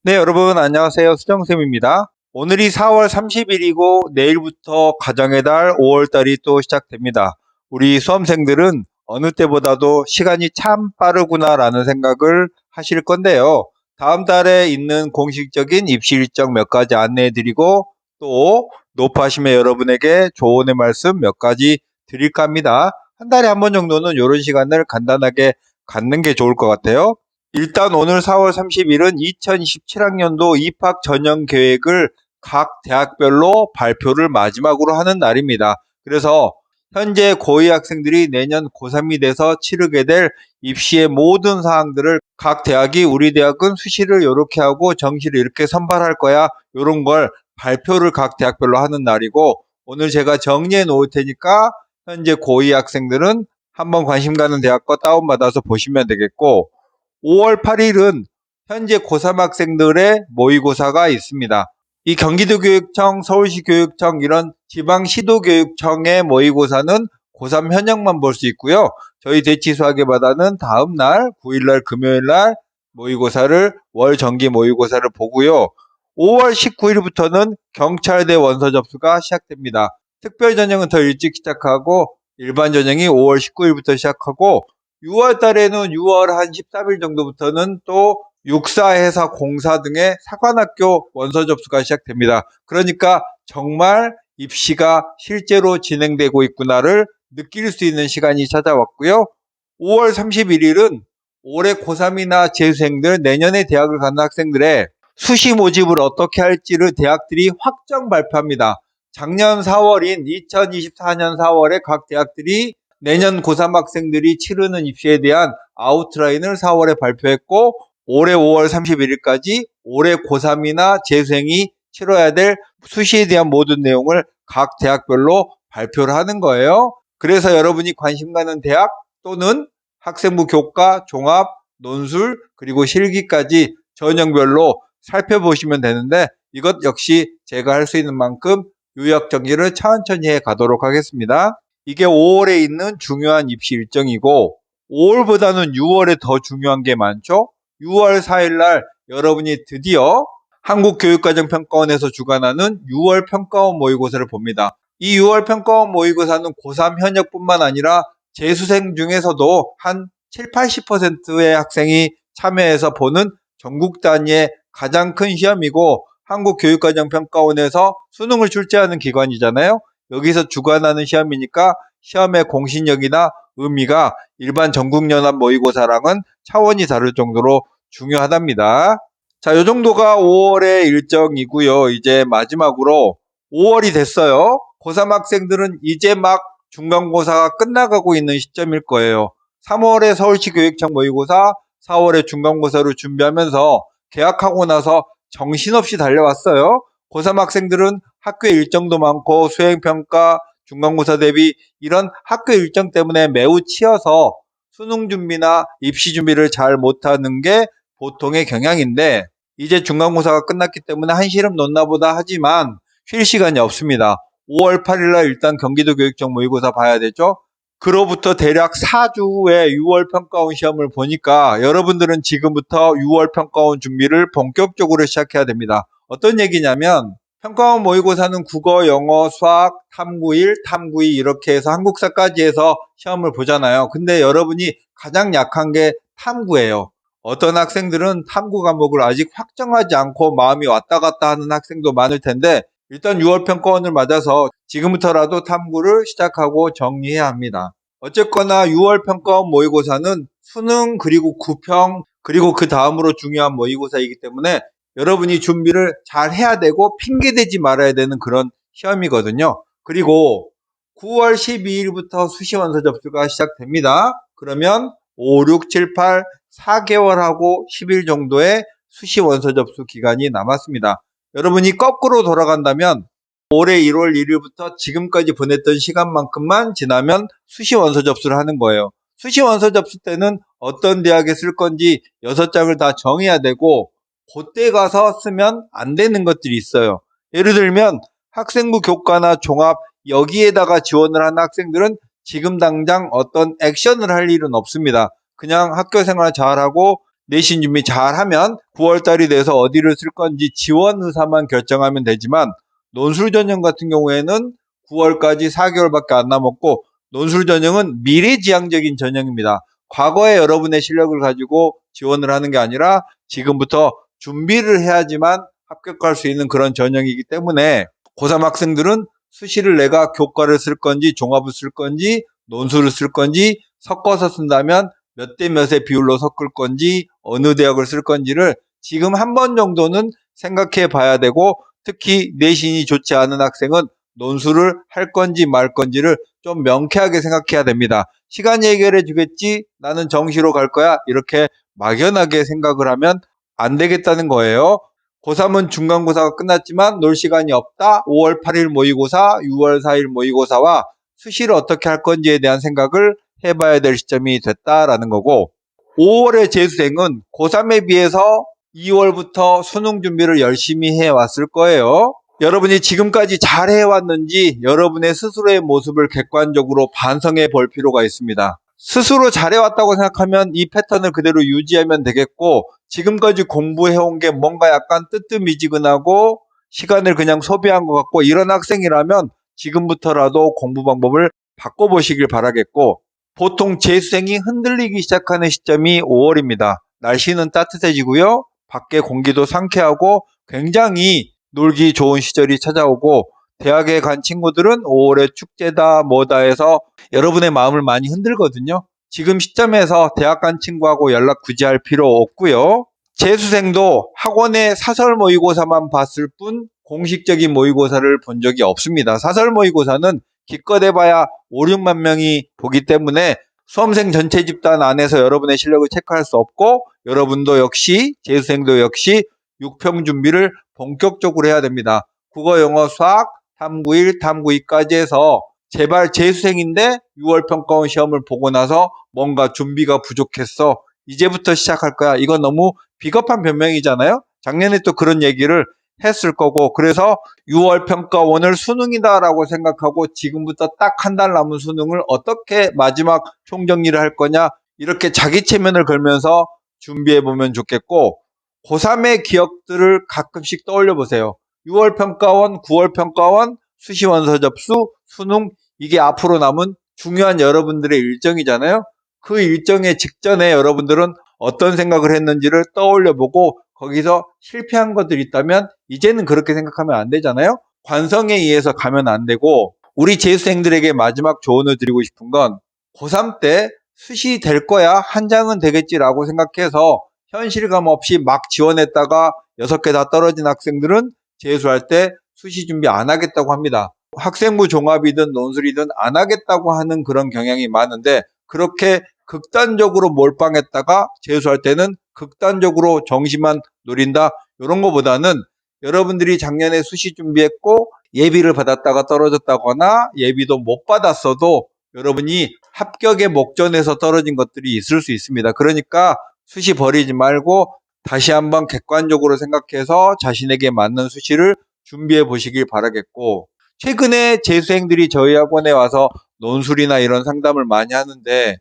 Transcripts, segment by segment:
네, 여러분 안녕하세요. 수정쌤입니다. 오늘이 4월 30일이고 내일부터 가정의 달 5월 달이 또 시작됩니다. 우리 수험생들은 어느 때보다도 시간이 참 빠르구나라는 생각을 하실 건데요. 다음 달에 있는 공식적인 입시 일정 몇 가지 안내해 드리고 또 높아심의 여러분에게 조언의 말씀 몇 가지 드릴까 합니다. 한 달에 한 번 정도는 이런 시간을 간단하게 갖는 게 좋을 것 같아요. 일단 오늘 4월 30일은 2027학년도 입학 전형 계획을 각 대학별로 발표를 마지막으로 하는 날입니다. 그래서 현재 고2 학생들이 내년 고3이 돼서 치르게 될 입시의 모든 사항들을 각 대학이 우리 대학은 수시를 이렇게 하고 정시를 이렇게 선발할 거야. 이런 걸 발표를 각 대학별로 하는 날이고, 오늘 제가 정리해 놓을 테니까 현재 고2 학생들은 한번 관심 가는 대학 거 다운받아서 보시면 되겠고, 5월 8일은 현재 고3 학생들의 모의고사가 있습니다. 이 경기도교육청, 서울시교육청 이런 지방시도교육청의 모의고사는 고3 현역만 볼 수 있고요. 저희 대치수학예바다는 다음 날 9일날 금요일날 모의고사를 월 정기 모의고사를 보고요. 5월 19일부터는 경찰대 원서 접수가 시작됩니다. 특별전형은 더 일찍 시작하고 일반 전형이 5월 19일부터 시작하고 6월 달에는 6월 한 13일 정도부터는 또 육사회사 공사 등의 사관학교 원서 접수가 시작됩니다. 그러니까 정말 입시가 실제로 진행되고 있구나를 느낄 수 있는 시간이 찾아왔고요. 5월 31일은 올해 고3이나 재수생들, 내년에 대학을 가는 학생들의 수시 모집을 어떻게 할지를 대학들이 확정 발표합니다. 작년 4월인 2024년 4월에 각 대학들이 내년 고3 학생들이 치르는 입시에 대한 아웃라인을 4월에 발표했고, 올해 5월 31일까지 올해 고3이나 재수생이 치러야 될 수시에 대한 모든 내용을 각 대학별로 발표를 하는 거예요. 그래서 여러분이 관심 가는 대학 또는 학생부 교과, 종합, 논술, 그리고 실기까지 전형별로 살펴보시면 되는데, 이것 역시 제가 할 수 있는 만큼 요약 정리를 천천히 해 가도록 하겠습니다. 이게 5월에 있는 중요한 입시 일정이고, 5월보다는 6월에 더 중요한 게 많죠. 6월 4일 날 여러분이 드디어 한국교육과정평가원에서 주관하는 6월 평가원 모의고사를 봅니다. 이 6월 평가원 모의고사는 고3 현역뿐만 아니라 재수생 중에서도 한 7, 80%의 학생이 참여해서 보는 전국 단위의 가장 큰 시험이고, 한국교육과정평가원에서 수능을 출제하는 기관이잖아요. 여기서 주관하는 시험이니까 시험의 공신력이나 의미가 일반 전국연합 모의고사랑은 차원이 다를 정도로 중요하답니다. 자, 요 정도가 5월의 일정이고요. 이제 마지막으로 5월이 됐어요. 고3 학생들은 이제 막 중간고사가 끝나가고 있는 시점일 거예요. 3월에 서울시 교육청 모의고사, 4월에 중간고사를 준비하면서 개학하고 나서 정신없이 달려왔어요. 고3 학생들은 학교 일정도 많고 수행평가, 중간고사 대비 이런 학교 일정 때문에 매우 치여서 수능 준비나 입시 준비를 잘 못하는 게 보통의 경향인데, 이제 중간고사가 끝났기 때문에 한시름 놓나 보다 하지만 쉴 시간이 없습니다. 5월 8일날 일단 경기도교육청 모의고사 봐야 되죠. 그로부터 대략 4주 후에 6월 평가원 시험을 보니까 여러분들은 지금부터 6월 평가원 준비를 본격적으로 시작해야 됩니다. 어떤 얘기냐면, 평가원 모의고사는 국어, 영어, 수학, 탐구 1, 탐구 2 이렇게 해서 한국사까지 해서 시험을 보잖아요. 근데 여러분이 가장 약한 게 탐구예요. 어떤 학생들은 탐구 과목을 아직 확정하지 않고 마음이 왔다 갔다 하는 학생도 많을 텐데, 일단 6월 평가원을 맞아서 지금부터라도 탐구를 시작하고 정리해야 합니다. 어쨌거나 6월 평가원 모의고사는 수능 그리고 구평 그리고 그 다음으로 중요한 모의고사이기 때문에 여러분이 준비를 잘 해야 되고 핑계대지 말아야 되는 그런 시험이거든요. 그리고 9월 12일부터 수시 원서 접수가 시작됩니다. 그러면 5, 6, 7, 8, 4개월하고 10일 정도의 수시 원서 접수 기간이 남았습니다. 여러분이 거꾸로 돌아간다면 올해 1월 1일부터 지금까지 보냈던 시간만큼만 지나면 수시 원서 접수를 하는 거예요. 수시 원서 접수 때는 어떤 대학에 쓸 건지 6장을 다 정해야 되고, 그때 가서 쓰면 안 되는 것들이 있어요. 예를 들면 학생부 교과나 종합 여기에다가 지원을 하는 학생들은 지금 당장 어떤 액션을 할 일은 없습니다. 그냥 학교 생활 잘하고 내신 준비 잘하면 9월달이 돼서 어디를 쓸 건지 지원 의사만 결정하면 되지만 논술 전형 같은 경우에는 9월까지 4개월밖에 안 남았고 논술 전형은 미래지향적인 전형입니다. 과거에 여러분의 실력을 가지고 지원을 하는 게 아니라 지금부터 준비를 해야지만 합격할 수 있는 그런 전형이기 때문에 고3 학생들은 수시를 내가 교과를 쓸 건지 종합을 쓸 건지 논술을 쓸 건지 섞어서 쓴다면 몇 대 몇의 비율로 섞을 건지 어느 대학을 쓸 건지를 지금 한 번 정도는 생각해 봐야 되고, 특히 내신이 좋지 않은 학생은 논술을 할 건지 말 건지를 좀 명쾌하게 생각해야 됩니다. 시간이 해결해 주겠지, 나는 정시로 갈 거야, 이렇게 막연하게 생각을 하면 안 되겠다는 거예요. 고3은 중간고사가 끝났지만 놀 시간이 없다. 5월 8일 모의고사, 6월 4일 모의고사와 수시를 어떻게 할 건지에 대한 생각을 해봐야 될 시점이 됐다라는 거고, 5월의 재수생은 고3에 비해서 2월부터 수능 준비를 열심히 해왔을 거예요. 여러분이 지금까지 잘 해왔는지 여러분의 스스로의 모습을 객관적으로 반성해 볼 필요가 있습니다. 스스로 잘해왔다고 생각하면 이 패턴을 그대로 유지하면 되겠고, 지금까지 공부해온 게 뭔가 약간 뜨뜻미지근하고 시간을 그냥 소비한 것 같고 이런 학생이라면 지금부터라도 공부 방법을 바꿔보시길 바라겠고, 보통 재수생이 흔들리기 시작하는 시점이 5월입니다. 날씨는 따뜻해지고요. 밖에 공기도 상쾌하고 굉장히 놀기 좋은 시절이 찾아오고, 대학에 간 친구들은 5월에 축제다 뭐다 해서 여러분의 마음을 많이 흔들거든요. 지금 시점에서 대학 간 친구하고 연락 굳이 할 필요 없고요. 재수생도 학원의 사설 모의고사만 봤을 뿐 공식적인 모의고사를 본 적이 없습니다. 사설 모의고사는 기껏 해봐야 5, 6만 명이 보기 때문에 수험생 전체 집단 안에서 여러분의 실력을 체크할 수 없고, 여러분도 역시 재수생도 역시 6평 준비를 본격적으로 해야 됩니다. 국어, 영어, 수학, 탐구 1, 탐구 2까지 해서 제발 재수생인데 6월 평가원 시험을 보고 나서 뭔가 준비가 부족했어, 이제부터 시작할 거야, 이건 너무 비겁한 변명이잖아요. 작년에 또 그런 얘기를 했을 거고, 그래서 6월 평가원을 수능이다 라고 생각하고 지금부터 딱 한 달 남은 수능을 어떻게 마지막 총정리를 할 거냐, 이렇게 자기 체면을 걸면서 준비해 보면 좋겠고, 고3의 기억들을 가끔씩 떠올려 보세요. 6월 평가원, 9월 평가원, 수시 원서 접수, 수능, 이게 앞으로 남은 중요한 여러분들의 일정이잖아요. 그 일정의 직전에 여러분들은 어떤 생각을 했는지를 떠올려 보고 거기서 실패한 것들이 있다면 이제는 그렇게 생각하면 안 되잖아요. 관성에 의해서 가면 안 되고, 우리 재수생들에게 마지막 조언을 드리고 싶은 건, 고3 때 수시 될 거야, 한 장은 되겠지라고 생각해서 현실감 없이 막 지원했다가 6개 다 떨어진 학생들은 재수할 때 수시 준비 안 하겠다고 합니다. 학생부 종합이든 논술이든 안 하겠다고 하는 그런 경향이 많은데, 그렇게 극단적으로 몰빵했다가 재수할 때는 극단적으로 정시만 노린다, 이런 거보다는 여러분들이 작년에 수시 준비했고 예비를 받았다가 떨어졌다거나 예비도 못 받았어도 여러분이 합격의 목전에서 떨어진 것들이 있을 수 있습니다. 그러니까 수시 버리지 말고 다시 한번 객관적으로 생각해서 자신에게 맞는 수시를 준비해 보시길 바라겠고, 최근에 재수생들이 저희 학원에 와서 논술이나 이런 상담을 많이 하는데,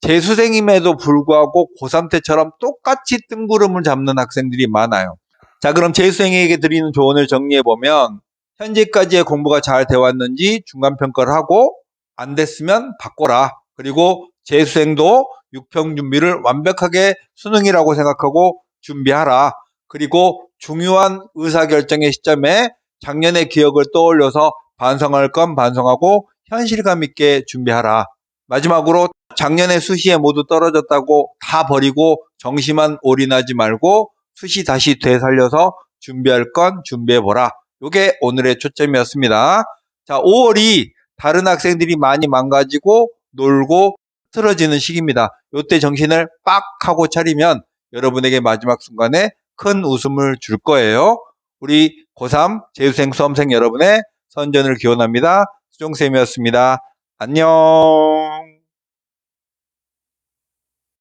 재수생임에도 불구하고 고3 때처럼 똑같이 뜬구름을 잡는 학생들이 많아요. 자, 그럼 재수생에게 드리는 조언을 정리해보면, 현재까지의 공부가 잘 되었는지 중간평가를 하고 안 됐으면 바꿔라. 그리고 재수생도 6평 준비를 완벽하게 수능이라고 생각하고 준비하라. 그리고 중요한 의사결정의 시점에 작년의 기억을 떠올려서 반성할 건 반성하고 현실감 있게 준비하라. 마지막으로 작년에 수시에 모두 떨어졌다고 다 버리고 정시만 올인하지 말고 수시 다시 되살려서 준비할 건 준비해보라. 이게 오늘의 초점이었습니다. 자, 5월이 다른 학생들이 많이 망가지고 놀고 틀어지는 시기입니다. 이때 정신을 빡 하고 차리면 여러분에게 마지막 순간에 큰 웃음을 줄 거예요. 우리 고3 재수생 수험생 여러분의 선전을 기원합니다. 수종쌤이었습니다. 안녕.